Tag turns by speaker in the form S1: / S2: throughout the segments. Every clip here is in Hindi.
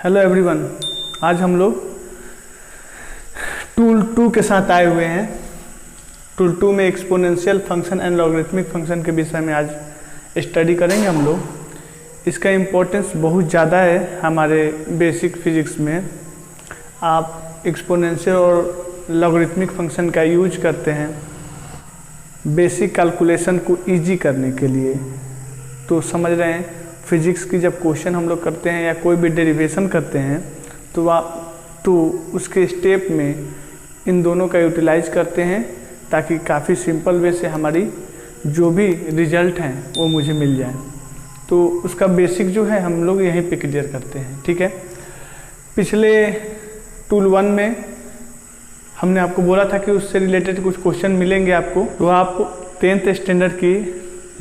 S1: हेलो एवरीवन, आज हम लोग टूल 2 के साथ आए हुए हैं। टूल 2 में exponential function and logarithmic function के विषय में आज स्टडी करेंगे हम लोग। इसका इम्पोर्टेंस बहुत ज़्यादा है हमारे बेसिक फिजिक्स में। आप एक्सपोनेंशियल और लॉगरिथमिक फंक्शन का यूज करते हैं बेसिक कैलकुलेशन को इजी करने के लिए। तो समझ रहे हैं, फिजिक्स की जब क्वेश्चन हम लोग करते हैं या कोई भी डेरिवेशन करते हैं तो उसके स्टेप में इन दोनों का यूटिलाइज करते हैं ताकि काफ़ी सिंपल वे से हमारी जो भी रिजल्ट हैं वो मुझे मिल जाए। तो उसका बेसिक जो है हम लोग यहीं पे क्लियर करते हैं। ठीक है, पिछले टूल 1 में हमने आपको बोला था कि उससे रिलेटेड कुछ क्वेश्चन मिलेंगे आपको। तो आप 10th स्टैंडर्ड की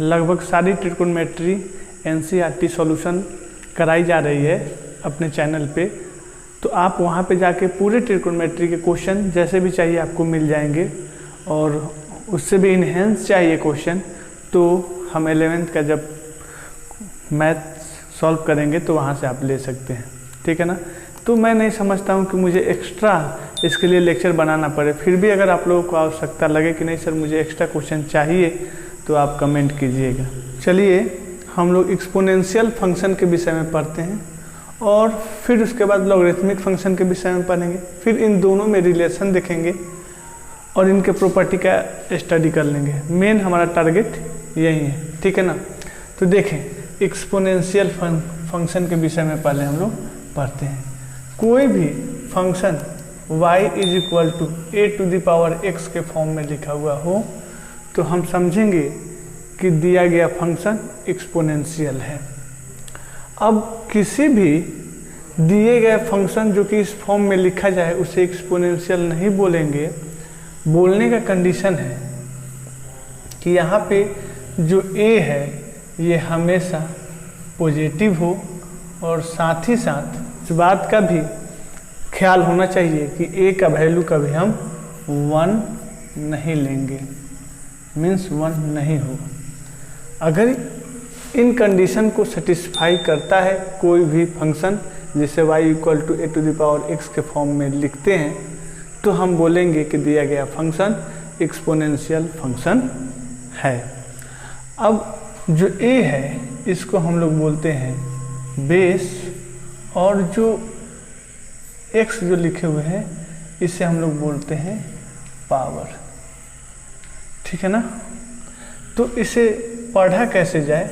S1: लगभग सारी ट्रिकोनोमेट्री NCERT सॉल्यूशन कराई जा रही है अपने चैनल पे। तो आप वहाँ पे जाके पूरे ट्रिकोनोमेट्री के क्वेश्चन जैसे भी चाहिए आपको मिल जाएंगे, और उससे भी इन्हेंस चाहिए क्वेश्चन तो हम 11th का जब मैथ सॉल्व करेंगे तो वहाँ से आप ले सकते हैं। ठीक है ना। तो मैं नहीं समझता हूँ कि मुझे एक्स्ट्रा इसके लिए लेक्चर बनाना पड़े। फिर भी अगर आप लोगों को आवश्यकता लगे कि नहीं सर मुझे एक्स्ट्रा क्वेश्चन चाहिए तो आप कमेंट कीजिएगा। चलिए हम लोग एक्सपोनेंशियल फंक्शन के विषय में पढ़ते हैं और फिर उसके बाद लॉगरिथमिक फंक्शन के विषय में पढ़ेंगे। फिर इन दोनों में रिलेशन देखेंगे और इनके प्रॉपर्टी का स्टडी कर लेंगे। मेन हमारा टारगेट यही है। ठीक है ना। तो देखें, एक्सपोनेंशियल फंक्शन के विषय में पहले हम लोग पढ़ते हैं। कोई भी फंक्शन y = a⁴x के फॉर्म में लिखा हुआ हो तो हम समझेंगे कि दिया गया फंक्शन एक्सपोनेंशियल है। अब किसी भी दिए गए फंक्शन जो कि इस फॉर्म में लिखा जाए उसे एक्सपोनेंशियल नहीं बोलेंगे। बोलने का कंडीशन है कि यहाँ पे जो a है ये हमेशा पॉजिटिव हो, और साथ ही साथ इस बात का भी ख्याल होना चाहिए कि a का वैल्यू कभी हम 1 नहीं लेंगे, मीन्स 1 नहीं होगा। अगर इन कंडीशन को सेटिस्फाई करता है कोई भी फंक्शन जिसे y = a⁴x के फॉर्म में लिखते हैं तो हम बोलेंगे कि दिया गया फंक्शन एक्सपोनेंशियल फंक्शन है। अब जो a है इसको हम लोग बोलते हैं बेस, और जो x जो लिखे हुए हैं इसे हम लोग बोलते हैं पावर। ठीक है ना। तो इसे पढ़ा कैसे जाए,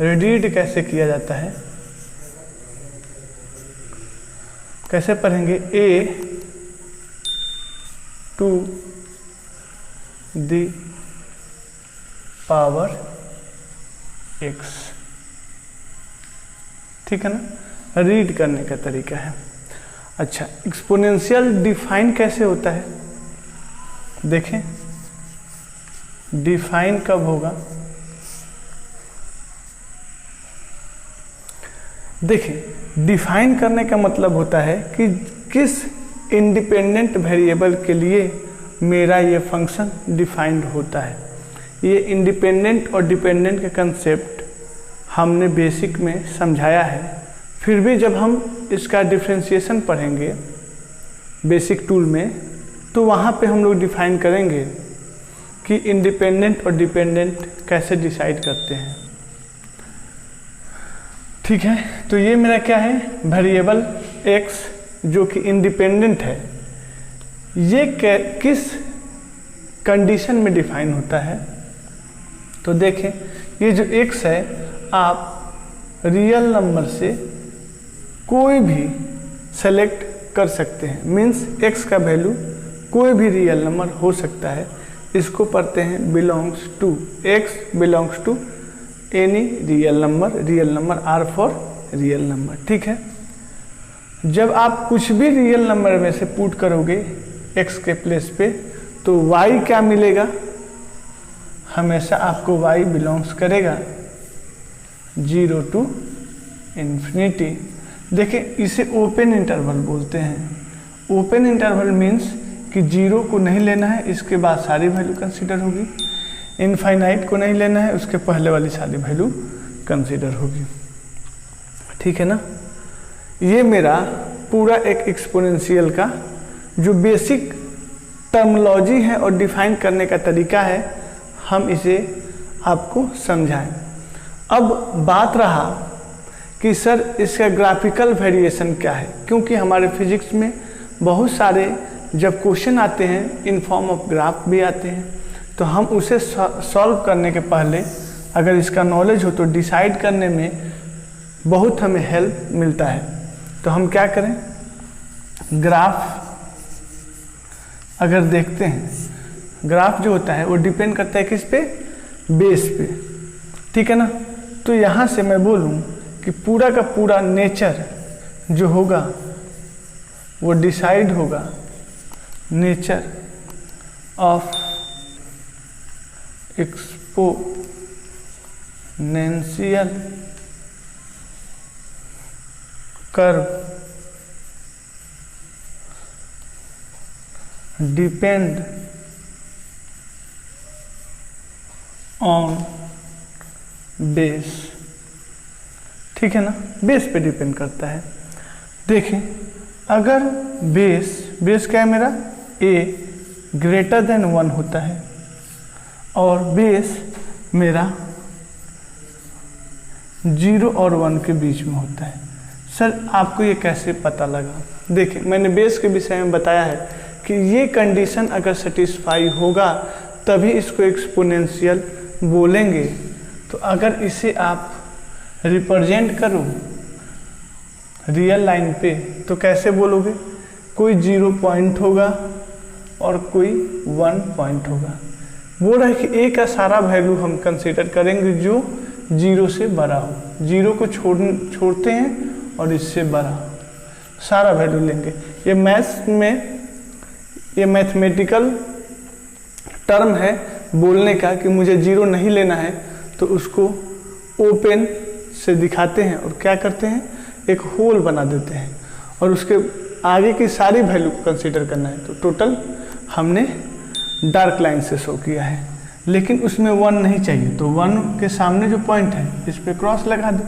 S1: रीड कैसे किया जाता है, कैसे पढ़ेंगे? a to the power x। ठीक है ना। रीड करने का तरीका है। अच्छा, एक्सपोनेंशियल डिफाइन कैसे होता है देखें। डिफाइन कब होगा? देखिए, डिफाइन करने का मतलब होता है कि किस इंडिपेंडेंट वेरिएबल के लिए मेरा ये फंक्शन डिफाइंड होता है। ये इंडिपेंडेंट और डिपेंडेंट का कंसेप्ट हमने बेसिक में समझाया है। फिर भी जब हम इसका डिफरेंशिएशन पढ़ेंगे बेसिक टूल में तो वहाँ पे हम लोग डिफाइन करेंगे कि इंडिपेंडेंट और डिपेंडेंट कैसे डिसाइड करते हैं। ठीक है। तो ये मेरा क्या है, वेरिएबल x जो कि इंडिपेंडेंट है। ये किस कंडीशन में डिफाइन होता है? तो देखें, ये जो x है आप रियल नंबर से कोई भी सेलेक्ट कर सकते हैं। मीन्स x का वैल्यू कोई भी रियल नंबर हो सकता है। इसको पढ़ते हैं belongs to, x belongs to any real number R for real number. ठीक है। जब आप कुछ भी रियल नंबर में से पुट करोगे x के प्लेस पे तो y क्या मिलेगा? हमेशा आपको y बिलोंग्स करेगा 0 to इन्फिनिटी। देखिए, इसे ओपन इंटरवल बोलते हैं। ओपन इंटरवल मीन्स कि 0 को नहीं लेना है, इसके बाद सारी वैल्यू कंसीडर होगी। इनफाइनाइट को नहीं लेना है, उसके पहले वाली सारी वैल्यू कंसीडर होगी। ठीक है ना। ये मेरा पूरा एक एक्सपोनेंशियल का जो बेसिक टर्मोलॉजी है और डिफाइन करने का तरीका है, हम इसे आपको समझाएं। अब बात रहा कि सर इसका ग्राफिकल वेरिएशन क्या है, क्योंकि हमारे फिजिक्स में बहुत सारे जब क्वेश्चन आते हैं इन फॉर्म ऑफ ग्राफ भी आते हैं, तो हम उसे सॉल्व करने के पहले अगर इसका नॉलेज हो तो डिसाइड करने में बहुत हमें हेल्प मिलता है। तो हम क्या करें, ग्राफ अगर देखते हैं, ग्राफ जो होता है वो डिपेंड करता है किस पे, बेस पे, ठीक है ना। तो यहाँ से मैं बोलूँ कि पूरा का पूरा नेचर जो होगा वो डिसाइड होगा nature of exponential curve depend on base, ठीक है ना, बेस पे डिपेंड करता है। देखिए अगर बेस क्या है मेरा, a ग्रेटर देन 1 होता है और बेस मेरा 0 और 1 के बीच में होता है। सर आपको ये कैसे पता लगा? देखिए मैंने बेस के विषय में बताया है कि ये कंडीशन अगर सेटिस्फाई होगा तभी इसको एक्सपोनेंशियल बोलेंगे। तो अगर इसे आप रिप्रेजेंट करो रियल लाइन पे तो कैसे बोलोगे? कोई 0 पॉइंट होगा और कोई 1 पॉइंट होगा। बोल रहा है कि ए का सारा वैल्यू हम कंसीडर करेंगे जो 0 से बड़ा हो, 0 को छोड़ते हैं और इससे बड़ा सारा वैल्यू लेंगे। ये मैथ्स में ये मैथमेटिकल टर्म है बोलने का कि मुझे 0 नहीं लेना है, तो उसको ओपन से दिखाते हैं और क्या करते हैं, एक होल बना देते हैं और उसके आगे की सारी वैल्यू को कंसीडर करना है। तो टोटल हमने डार्क लाइन से शो किया है, लेकिन उसमें 1 नहीं चाहिए, तो 1 के सामने जो पॉइंट है इस पर क्रॉस लगा दो,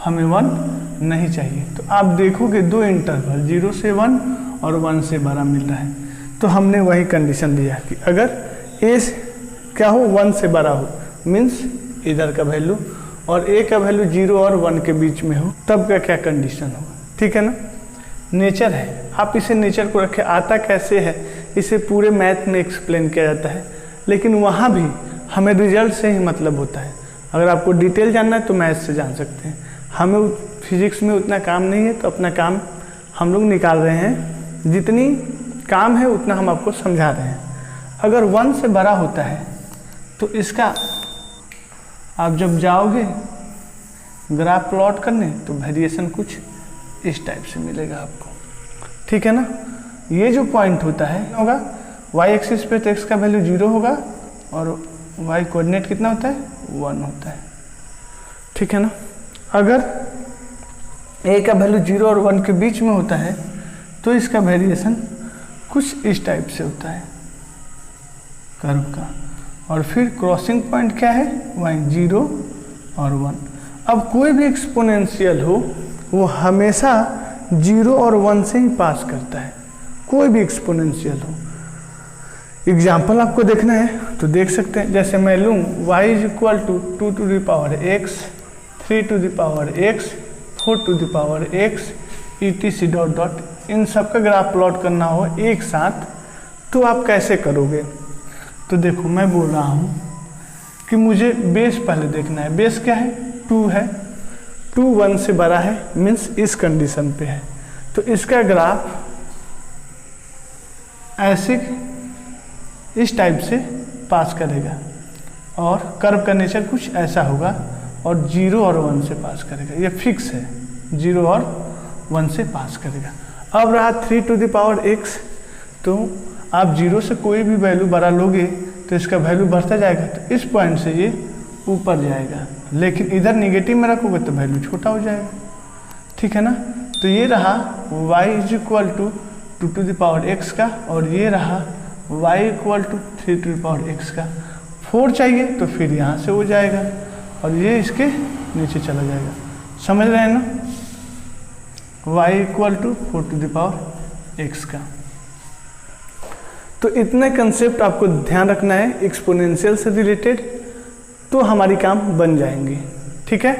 S1: हमें 1 नहीं चाहिए। तो आप देखोगे 2 इंटरवल 0 से 1 और 1 से बड़ा मिल रहा है। तो हमने वही कंडीशन लिया कि अगर ए क्या हो, 1 से बड़ा हो, मीन्स इधर का वैल्यू, और ए का वैल्यू 0 और 1 के बीच में हो, तब का क्या कंडीशन हो, ठीक है ना। नेचर है, आप इसे नेचर को रखें, आता कैसे है इसे पूरे मैथ में एक्सप्लेन किया जाता है, लेकिन वहाँ भी हमें रिजल्ट से ही मतलब होता है। अगर आपको डिटेल जानना है तो मैथ से जान सकते हैं, हमें फिजिक्स में उतना काम नहीं है, तो अपना काम हम लोग निकाल रहे हैं, जितनी काम है उतना हम आपको समझा रहे हैं। अगर 1 से बड़ा होता है तो इसका आप जब जाओगे ग्राफ प्लॉट करने तो वेरिएशन कुछ इस टाइप से मिलेगा आपको, ठीक है ना। ये जो पॉइंट होता है होगा y एक्सिस पे, तो x का वैल्यू 0 होगा और y कोऑर्डिनेट कितना होता है, 1 होता है, ठीक है ना। अगर a का वैल्यू 0 और 1 के बीच में होता है तो इसका वेरिएशन कुछ इस टाइप से होता है कर्व का, और फिर क्रॉसिंग पॉइंट क्या है, वहीं 0 और 1। अब कोई भी एक्सपोनेंशियल हो वो हमेशा 0 और 1 से ही पास करता है, कोई भी एक्सपोनेंशियल हो। एग्जाम्पल आपको देखना है तो देख सकते हैं, जैसे मैं लूँ y = 2 to the power x, 3 to the power x, 4 to the power x, etc. इन सब का ग्राफ प्लॉट करना हो एक साथ, तो आप कैसे करोगे? तो देखो मैं बोल रहा हूँ कि मुझे बेस पहले देखना है। बेस क्या है, 2 है, 2 1 से बड़ा है, मीन्स इस कंडीशन पे है, तो इसका ग्राफ ऐसे इस टाइप से पास करेगा और कर्व का नेचर कुछ ऐसा होगा और 0 और 1 से पास करेगा, ये फिक्स है, 0 और 1 से पास करेगा। अब रहा 3 to the power x, तो आप 0 से कोई भी वैल्यू बड़ा लोगे तो इसका वैल्यू बढ़ता जाएगा, तो इस पॉइंट से ये ऊपर जाएगा, लेकिन इधर निगेटिव में रखोगे तो वैल्यू छोटा हो जाएगा, ठीक है ना। तो ये रहा y = 2 to the power x का, और ये रहा y = 3 to the power x का। 4 चाहिए तो फिर यहाँ से हो जाएगा और ये इसके नीचे चला जाएगा, समझ रहे हैं ना। y इक्वल टू 4⁻x का। तो इतने कंसेप्ट आपको ध्यान रखना है एक्सपोनेंशियल से रिलेटेड, तो हमारी काम बन जाएंगे। ठीक है,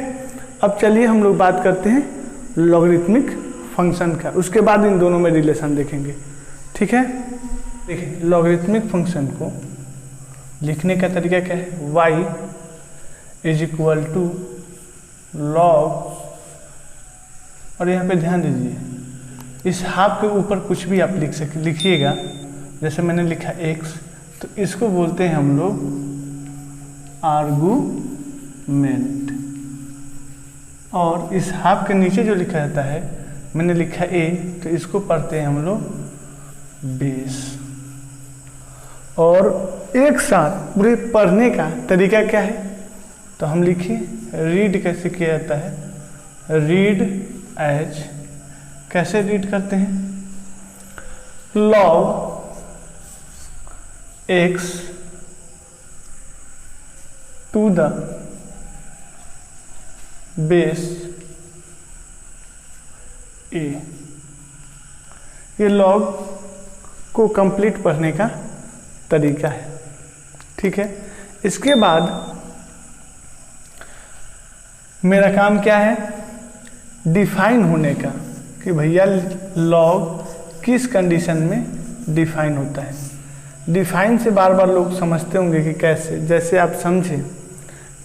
S1: अब चलिए हम लोग बात करते हैं लॉगरिथमिक फंक्शन का, उसके बाद इन दोनों में रिलेशन देखेंगे। ठीक है, देखिए लॉगरिथमिक फंक्शन को लिखने का तरीका क्या है, y is equal to log, और यहाँ पे ध्यान दीजिए इस हाफ के ऊपर कुछ भी आप लिखिएगा, जैसे मैंने लिखा x, तो इसको बोलते हैं हम लोग आर्गुमेंट, और इस हाफ के नीचे जो लिखा जाता है मैंने लिखा a, तो इसको पढ़ते हैं हम लोग बेस। और एक साथ पूरे पढ़ने का तरीका क्या है, तो हम लिखिए रीड कैसे किया जाता है, रीड एज, कैसे रीड करते हैं, log x to the base a। ये लॉग को कंप्लीट पढ़ने का तरीका है। ठीक है, इसके बाद मेरा काम क्या है, डिफाइन होने का, कि भैया लॉग किस कंडीशन में डिफाइन होता है। डिफाइन से बार बार लोग समझते होंगे कि कैसे, जैसे आप समझें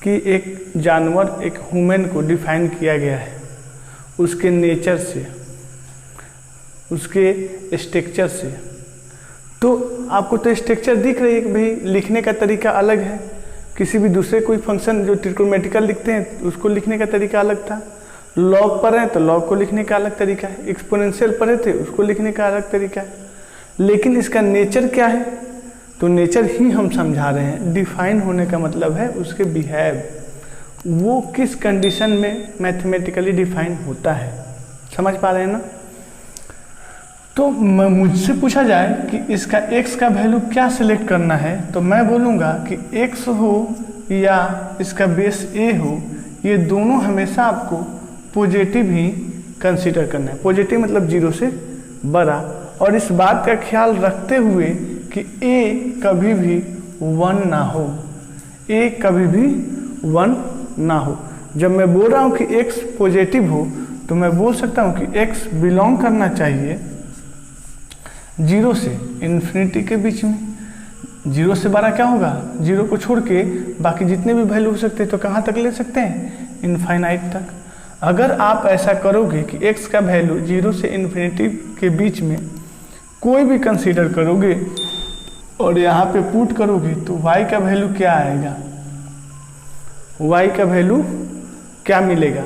S1: कि एक जानवर, एक ह्यूमन को डिफाइन किया गया है उसके नेचर से, उसके स्ट्रक्चर से, तो आपको तो स्ट्रक्चर दिख रही है कि भाई लिखने का तरीका अलग है। किसी भी दूसरे कोई फंक्शन जो ट्रिग्नोमेट्रिकल लिखते हैं उसको लिखने का तरीका अलग था, लॉग पढ़े तो लॉग को लिखने का अलग तरीका है, एक्सपोनेंशियल पढ़े थे उसको लिखने का अलग तरीका है, लेकिन इसका नेचर क्या है, तो नेचर ही हम समझा रहे हैं। डिफाइन होने का मतलब है उसके बिहेव, वो किस कंडीशन में मैथमेटिकली डिफाइन होता है। समझ पा रहे हैं ना। तो मुझसे पूछा जाए कि इसका x का वैल्यू क्या सिलेक्ट करना है, तो मैं बोलूँगा कि x हो या इसका बेस a हो, ये दोनों हमेशा आपको पॉजिटिव ही कंसीडर करना है। पॉजिटिव मतलब 0 से बड़ा, और इस बात का ख्याल रखते हुए कि a कभी भी 1 ना हो, a कभी भी 1 ना हो। जब मैं बोल रहा हूँ कि x पॉजिटिव हो, तो मैं बोल सकता हूँ कि x बिलोंग करना चाहिए 0 से इन्फिनिटी के बीच में। 0 से बड़ा क्या होगा, 0 को छोड़ के बाकी जितने भी वैल्यू हो सकते हैं तो कहाँ तक ले सकते हैं, इनफाइनाइट तक। अगर आप ऐसा करोगे कि x का वैल्यू 0 से इन्फिनिटी के बीच में कोई भी कंसीडर करोगे और यहाँ पे पुट करोगे, तो y का वैल्यू क्या आएगा, y का वैल्यू क्या मिलेगा।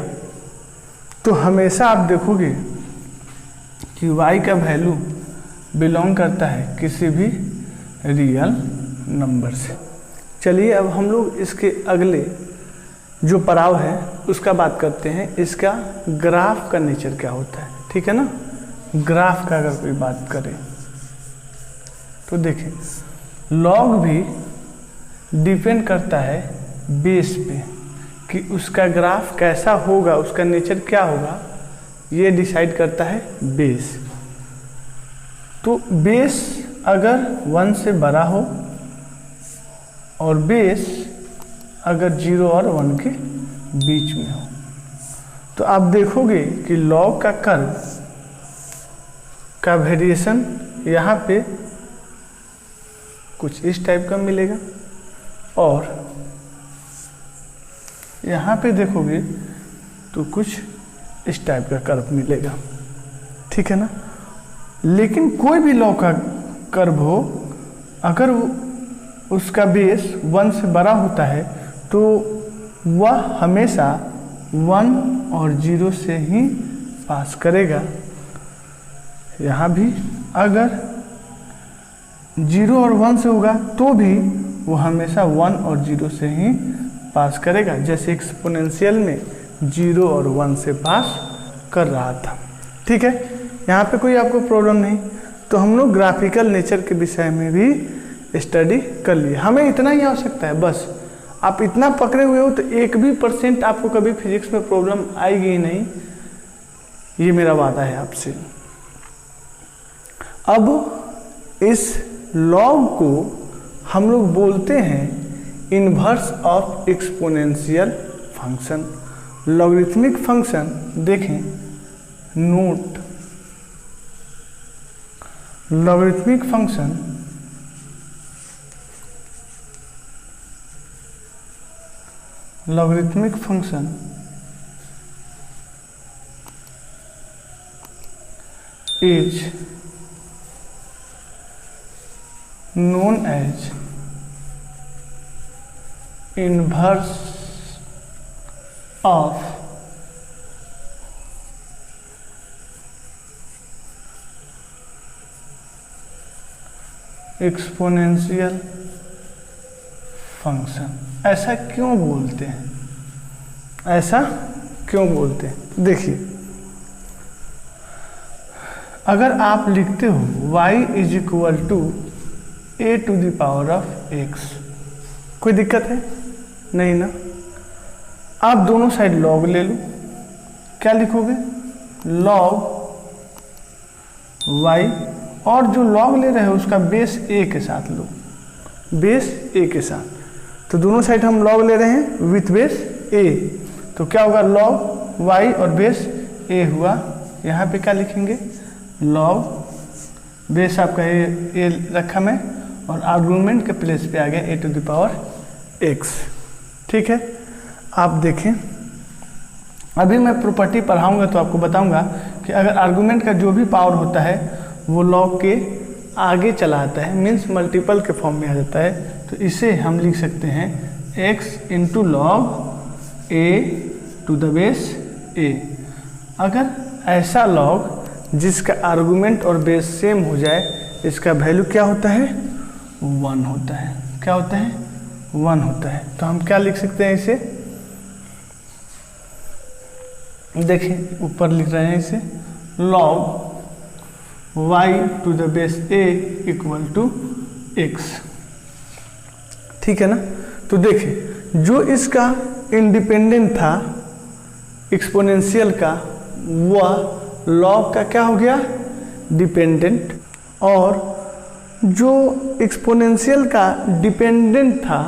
S1: तो हमेशा आप देखोगे कि y का वैल्यू बिलोंग करता है किसी भी रियल नंबर से। चलिए अब हम लोग इसके अगले जो पड़ाव है उसका बात करते हैं, इसका ग्राफ का नेचर क्या होता है। ठीक है ना, ग्राफ का अगर कोई बात करे तो देखें, लॉग भी डिपेंड करता है बेस पे कि उसका ग्राफ कैसा होगा, उसका नेचर क्या होगा, ये डिसाइड करता है बेस। तो बेस अगर 1 से बड़ा हो और बेस अगर 0 और 1 के बीच में हो, तो आप देखोगे कि लॉग का कर्व का वेरिएशन यहाँ पे कुछ इस टाइप का मिलेगा, और यहाँ पे देखोगे तो कुछ इस टाइप का कर्व मिलेगा। ठीक है ना। लेकिन कोई भी लॉग का कर्व हो, अगर उसका बेस 1 से बड़ा होता है तो वह हमेशा 1 और 0 से ही पास करेगा। यहाँ भी अगर 0 और 1 से होगा तो भी वो हमेशा 1 और 0 से ही पास करेगा, जैसे एक्सपोनेंशियल में 0 और 1 से पास कर रहा था। ठीक है, यहाँ पे कोई आपको प्रॉब्लम नहीं। तो हम लोग ग्राफिकल नेचर के विषय में भी स्टडी कर लिए। हमें इतना ही आवश्यकता है, बस आप इतना पकड़े हुए हो तो 1% आपको कभी फिजिक्स में प्रॉब्लम आएगी ही नहीं। ये मेरा वादा है आपसे। अब इस लॉग को हम लोग बोलते हैं inverse of exponential function. Logarithmic function देखें, note, logarithmic function is known as inverse of exponential function. ऐसा क्यों बोलते हैं, ऐसा क्यों बोलते हैं? देखिए, अगर आप लिखते हो y is equal to a to the power of x, कोई दिक्कत है? नहीं ना। आप दोनों साइड लॉग ले लो, क्या लिखोगे? लॉग y, और जो लॉग ले रहे हो उसका बेस a के साथ लो, बेस a के साथ। तो दोनों साइड हम लॉग ले रहे हैं विथ बेस a, तो क्या होगा? लॉग y और बेस a हुआ। यहाँ पे क्या लिखेंगे? लॉग बेस आपका a रखा मैं, और आर्गुमेंट के प्लेस पे आ गया a to the power x। ठीक है, आप देखें, अभी मैं प्रॉपर्टी पढ़ाऊंगा तो आपको बताऊंगा कि अगर आर्गुमेंट का जो भी पावर होता है वो लॉग के आगे चला आता है, मीन्स मल्टीपल के फॉर्म में आ जाता है। तो इसे हम लिख सकते हैं x into log a to the base a। अगर ऐसा लॉग जिसका आर्गुमेंट और बेस सेम हो जाए, इसका वैल्यू क्या होता है? 1 होता है। क्या होता है? 1 होता है। तो हम क्या लिख सकते हैं इसे? देखिए, ऊपर लिख रहे हैं इसे, log y to the base a equal to x। ठीक है ना। तो देखिए, जो इसका इंडिपेंडेंट था एक्सपोनेंशियल का, वह लॉग का क्या हो गया? डिपेंडेंट, और जो एक्सपोनेंशियल का डिपेंडेंट था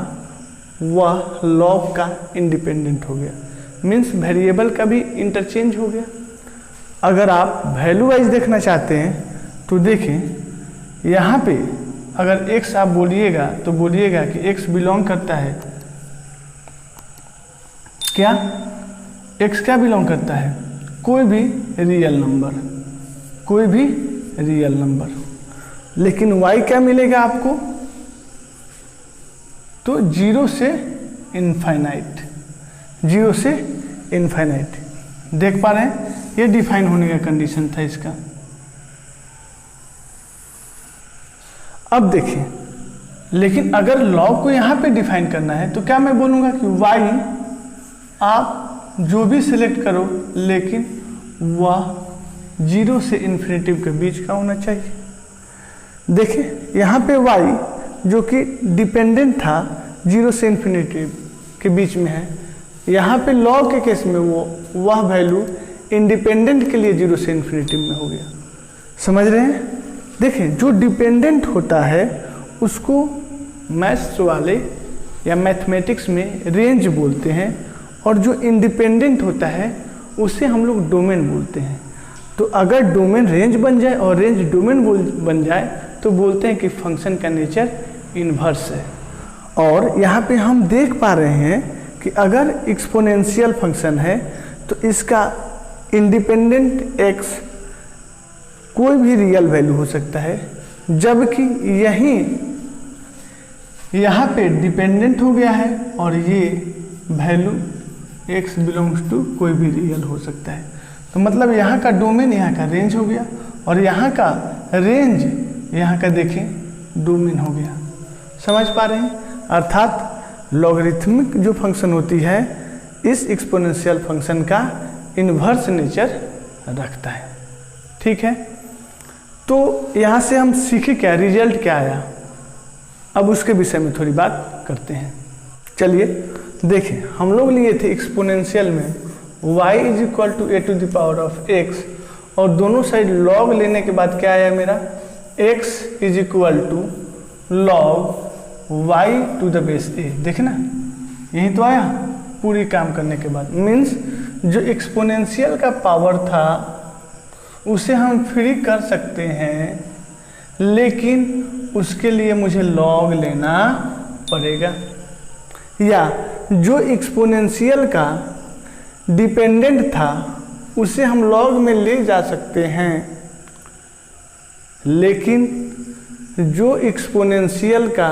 S1: वह लॉग का इंडिपेंडेंट हो गया। मीन्स वेरिएबल का भी इंटरचेंज हो गया। अगर आप वैल्यू वाइज देखना चाहते हैं तो देखें, यहाँ पे अगर x आप बोलिएगा तो बोलिएगा कि x बिलोंग करता है क्या? x क्या बिलोंग करता है? कोई भी रियल नंबर, कोई भी रियल नंबर। लेकिन y क्या मिलेगा आपको? तो 0 से इनफाइनाइट, 0 से इनफाइनाइट। देख पा रहे हैं, ये डिफाइन होने का कंडीशन था इसका। अब देखिए, लेकिन अगर लॉग को यहाँ पे डिफाइन करना है तो क्या मैं बोलूँगा कि y आप जो भी सिलेक्ट करो, लेकिन वह 0 से इन्फिनेटिव के बीच का होना चाहिए। देखिए, यहाँ पे y जो कि डिपेंडेंट था 0 से इन्फिनेटिव के बीच में है, यहाँ पे लॉग के केस में वह वैल्यू इंडिपेंडेंट के लिए 0 से इन्फिनेटिव में हो गया। समझ रहे हैं? देखिए, जो डिपेंडेंट होता है उसको मैथ्स वाले या मैथमेटिक्स में रेंज बोलते हैं, और जो इंडिपेंडेंट होता है उसे हम लोग डोमेन बोलते हैं। तो अगर डोमेन रेंज बन जाए और रेंज डोमेन बन जाए तो बोलते हैं कि फंक्शन का नेचर इन्वर्स है। और यहाँ पे हम देख पा रहे हैं कि अगर एक्सपोनेंशियल फंक्शन है तो इसका इंडिपेंडेंट x कोई भी रियल वैल्यू हो सकता है, जबकि यहाँ पे डिपेंडेंट हो गया है और ये वैल्यू x बिलोंग्स टू कोई भी रियल हो सकता है। तो मतलब यहाँ का डोमेन यहाँ का रेंज हो गया, और यहाँ का रेंज यहाँ का देखें डोमेन हो गया। समझ पा रहे हैं? अर्थात लॉगरिथमिक जो फंक्शन होती है इस एक्सपोनेंशियल फंक्शन का इन्वर्स नेचर रखता है। ठीक है, तो यहाँ से हम सीखे क्या, रिजल्ट क्या आया, अब उसके विषय में थोड़ी बात करते हैं। चलिए देखें, हम लोग लिए थे एक्सपोनेंशियल में y is equal to a to the power of x और दोनों साइड लॉग लेने के बाद क्या आया मेरा, x is equal to log y to the base a। देखे ना, यही तो आया पूरी काम करने के बाद। मीन्स जो एक्सपोनेंशियल का पावर था उसे हम फ्री कर सकते हैं, लेकिन उसके लिए मुझे लॉग लेना पड़ेगा। या जो एक्सपोनेंशियल का डिपेंडेंट था उसे हम लॉग में ले जा सकते हैं, लेकिन जो एक्सपोनेंशियल का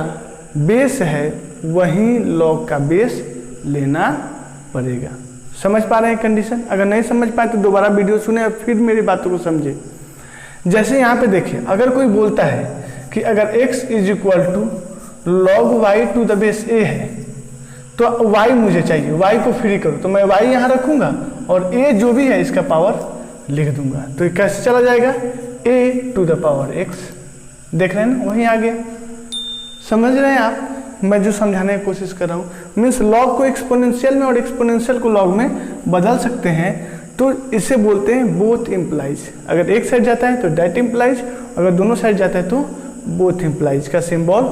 S1: बेस है वही लॉग का बेस लेना पड़ेगा। समझ पा रहे हैं कंडीशन? अगर नहीं समझ पाए तो दोबारा वीडियो सुने और फिर मेरी बातों को समझे। जैसे यहाँ पे देखिए, अगर कोई बोलता है कि अगर x is equal to log Y to the base a है तो y मुझे चाहिए, y को फ्री करो, तो मैं y यहाँ रखूँगा और a जो भी है इसका पावर लिख दूंगा। तो ये कैसे चला जाएगा, a to the power x। देख रहे हैं ना, वहीं आ गया। समझ रहे हैं आप मैं जो समझाने की कोशिश कर रहा हूँ? मीन्स लॉग को एक्सपोनेंशियल में और एक्सपोनेंशियल को लॉग में बदल सकते हैं, तो इसे बोलते हैं बोथ इम्प्लाइज। अगर एक साइड जाता है तो डेट इम्प्लाइज, अगर दोनों साइड जाता है तो बोथ इम्प्लाइज का सिंबल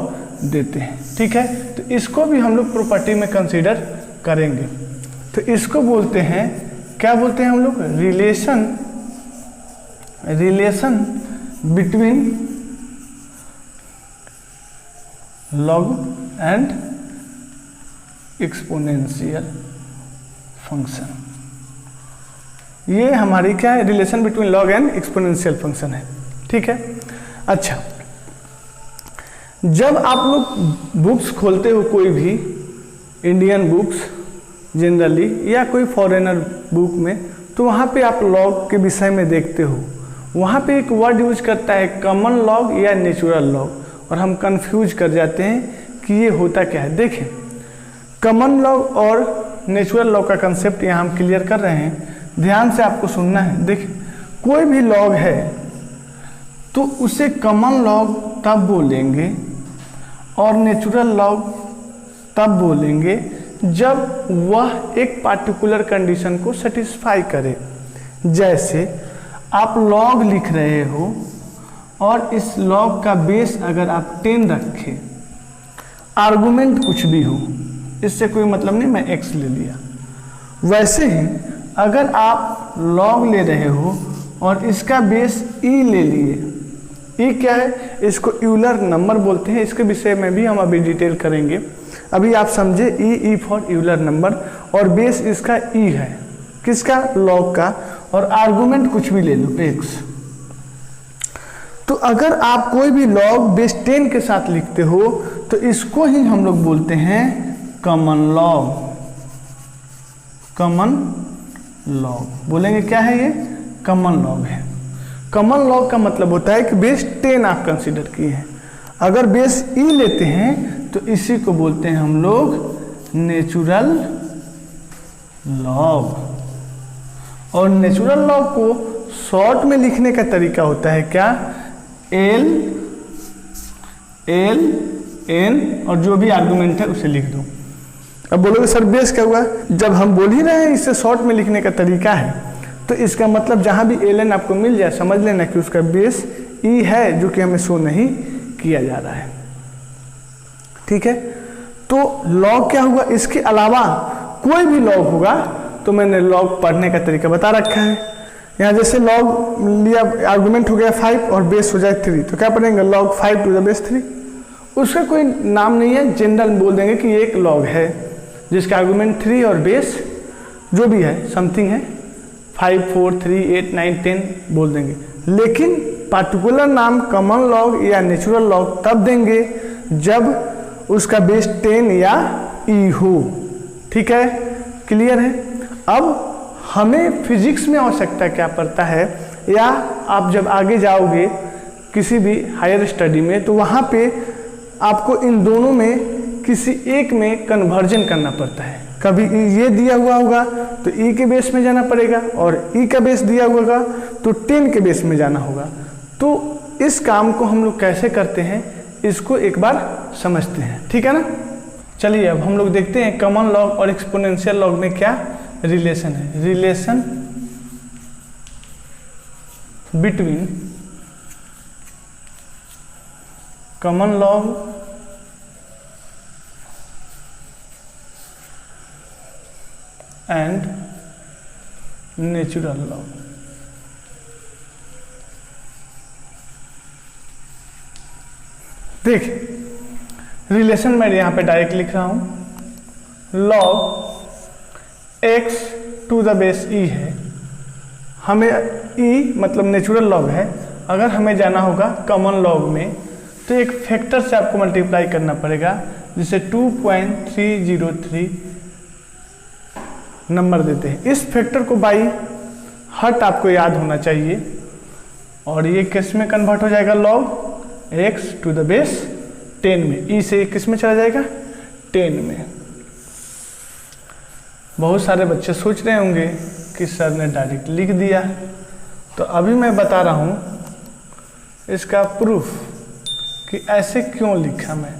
S1: देते हैं। ठीक है, तो इसको भी हम लोग प्रॉपर्टी में कंसीडर करेंगे। तो इसको बोलते हैं, क्या बोलते हैं हम लोग, relation between log and exponential function. ये हमारी क्या है, relation between log and exponential function है। ठीक है, अच्छा, जब आप लोग बुक्स खोलते हो, कोई भी इंडियन बुक्स जनरली या कोई फॉरेनर बुक में, तो वहाँ पे आप लॉग के विषय में देखते हो, वहाँ पे एक वर्ड यूज करता है कॉमन लॉग या नेचुरल लॉग, और हम कंफ्यूज कर जाते हैं कि ये होता क्या है। देखें, कॉमन लॉग और नेचुरल लॉग का कंसेप्ट यहाँ हम क्लियर कर रहे हैं, ध्यान से आपको सुनना है। देखिए, कोई भी लॉग है तो उसे कॉमन लॉग तब बोलेंगे और नेचुरल लॉग तब बोलेंगे जब वह एक पार्टिकुलर कंडीशन को सेटिस्फाई करे। जैसे आप लॉग लिख रहे हो और इस लॉग का बेस अगर आप 10 रखें, आर्गुमेंट कुछ भी हो, इससे कोई मतलब नहीं, मैं x ले लिया। वैसे ही अगर आप लॉग ले रहे हो और इसका बेस e ले लिए, e क्या है, इसको यूलर नंबर बोलते हैं, इसके विषय में भी हम अभी डिटेल करेंगे। अभी आप समझे, e फॉर यूलर नंबर, और बेस इसका e है, किसका, लॉग का, और आर्गुमेंट कुछ भी ले लो x। तो अगर आप कोई भी लॉग बेस 10 के साथ लिखते हो तो इसको ही हम लोग बोलते हैं कॉमन लॉग। कॉमन लॉग बोलेंगे क्या है, ये कॉमन लॉग है। कॉमन लॉग का मतलब होता है कि बेस 10 आप कंसीडर किए हैं। अगर बेस ई लेते हैं तो इसी को बोलते हैं हम लोग नेचुरल लॉग। और नेचुरल लॉग को शॉर्ट में लिखने का तरीका होता है क्या, एल एन और जो भी आर्गुमेंट है उसे लिख दो। अब बोलोगे सर बेस क्या हुआ, जब हम बोल ही रहे हैं इससे शॉर्ट में लिखने का तरीका है, तो इसका मतलब जहां भी एल एन आपको मिल जाए समझ लेना कि उसका बेस ई है, जो कि हमें शो नहीं किया जा रहा है। ठीक है, तो लॉग क्या हुआ, इसके अलावा कोई भी लॉग होगा तो मैंने लॉग पढ़ने का तरीका बता रखा है। यहाँ जैसे लॉग लिया, आर्गुमेंट हो गया 5 और बेस हो जाए 3, तो क्या पढ़ेंगे, log 5 टू द बेस 3। उसका कोई नाम नहीं है, जनरल बोल देंगे कि एक लॉग है जिसका आर्गुमेंट 3 और बेस जो भी है समथिंग है, 5, 4, 3, 8, 9, 10 बोल देंगे। लेकिन पार्टिकुलर नाम कॉमन लॉग या नेचुरल लॉग तब देंगे जब उसका बेस 10 या ई हो। ठीक है, क्लियर है। अब हमें फिजिक्स में आवश्यकता क्या पड़ता है, या आप जब आगे जाओगे किसी भी हायर स्टडी में, तो वहाँ पे आपको इन दोनों में किसी एक में कन्वर्जन करना पड़ता है। कभी ये दिया हुआ होगा तो ई के बेस में जाना पड़ेगा, और ई का बेस दिया हुआ होगा तो 10 के बेस में जाना होगा। तो इस काम को हम लोग कैसे करते हैं, इसको एक बार समझते हैं। ठीक है ना, चलिए अब हम लोग देखते हैं कॉमन लॉग और एक्सपोनेंशियल लॉग में क्या रिलेशन है। Relation between common log and natural log. देख रिलेशन मैं यहां पे डायरेक्ट लिख रहा हूं, log x to the base e है, हमें e मतलब नेचुरल लॉग है, अगर हमें जाना होगा कॉमन लॉग में तो एक फैक्टर से आपको मल्टीप्लाई करना पड़ेगा, जिसे 2.303 नंबर देते हैं। इस फैक्टर को बाई हर्ट आपको याद होना चाहिए, और ये किस में कन्वर्ट हो जाएगा, log x to the base 10 में, e से किस में चला जाएगा, 10 में। बहुत सारे बच्चे सोच रहे होंगे कि सर ने डायरेक्ट लिख दिया, तो अभी मैं बता रहा हूं इसका प्रूफ कि ऐसे क्यों लिखा मैं।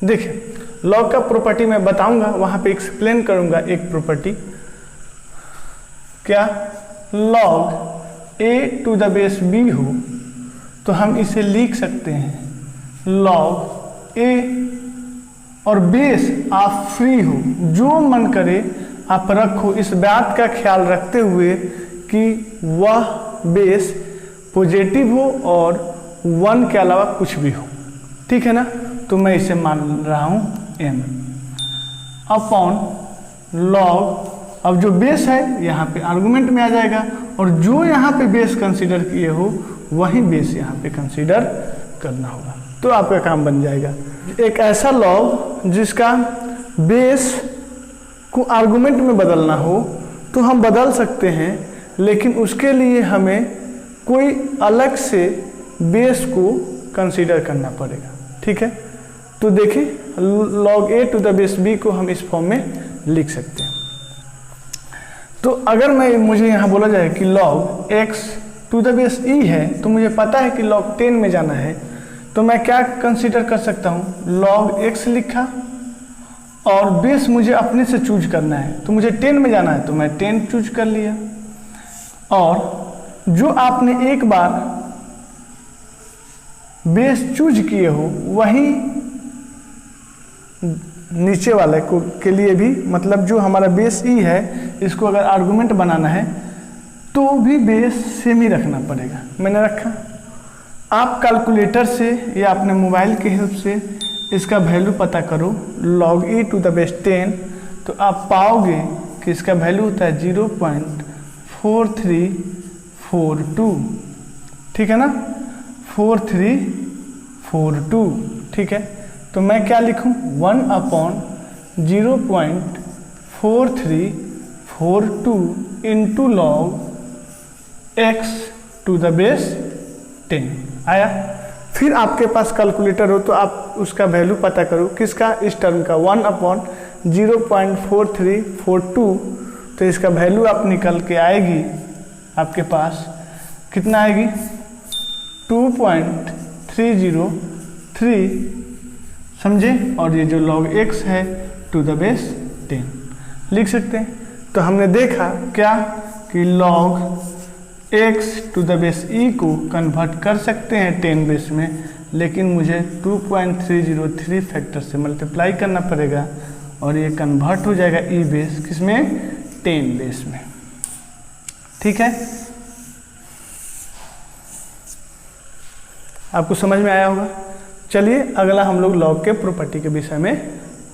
S1: देखिए लॉग का प्रॉपर्टी मैं बताऊंगा, वहां पे एक्सप्लेन करूंगा एक प्रॉपर्टी, क्या log a to the base b हो तो हम इसे लिख सकते हैं लॉग a, और बेस आप फ्री हो, जो मन करे आप रखो, इस बात का ख्याल रखते हुए कि वह बेस पॉजिटिव हो और 1 के अलावा कुछ भी हो, ठीक है ना। तो मैं इसे मान रहा हूं m अपॉन लॉग, अब जो बेस है यहाँ पे आर्गुमेंट में आ जाएगा, और जो यहाँ पे बेस कंसीडर किए हो वही बेस यहाँ पे कंसीडर करना होगा, तो आपका काम बन जाएगा। एक ऐसा लॉग जिसका बेस को आर्गुमेंट में बदलना हो तो हम बदल सकते हैं, लेकिन उसके लिए हमें कोई अलग से बेस को कंसीडर करना पड़ेगा, ठीक है। तो देखिए log a to the base b को हम इस फॉर्म में लिख सकते हैं। तो अगर मुझे यहाँ बोला जाए कि log x to the base e है, तो मुझे पता है कि लॉग 10 में जाना है, तो मैं क्या कंसीडर कर सकता हूँ, लॉग x लिखा और बेस मुझे अपने से चूज करना है, तो मुझे 10 में जाना है तो मैं 10 चूज कर लिया। और जो आपने एक बार बेस चूज किए हो वही नीचे वाले को के लिए भी, मतलब जो हमारा बेस ई है इसको अगर आर्गुमेंट बनाना है तो भी बेस सेम ही रखना पड़ेगा। मैंने रखा, आप कैलकुलेटर से या अपने मोबाइल के हेल्प से इसका वैल्यू पता करो, log e to the base 10, तो आप पाओगे कि इसका वैल्यू होता है 0.4342, ठीक है ना, 4342, ठीक है। तो मैं क्या लिखूं, 1/0.4342 into log x to the base 10 आया। फिर आपके पास कैलकुलेटर हो तो आप उसका वैल्यू पता करो, किसका, इस टर्म का, 1/0.4342, तो इसका वैल्यू आप निकल के आएगी आपके पास कितना आएगी, 2.303, समझे। और ये जो log x है टू द बेस 10 लिख सकते हैं। तो हमने देखा क्या कि log x to the base e को कन्वर्ट कर सकते हैं 10 बेस में, लेकिन मुझे 2.303 फैक्टर से मल्टीप्लाई करना पड़ेगा और ये कन्वर्ट हो जाएगा e बेस किसमें, 10 बेस में, ठीक है। आपको समझ में आया होगा। चलिए अगला हम लोग लॉग के प्रॉपर्टी के विषय में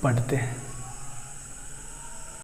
S1: पढ़ते हैं।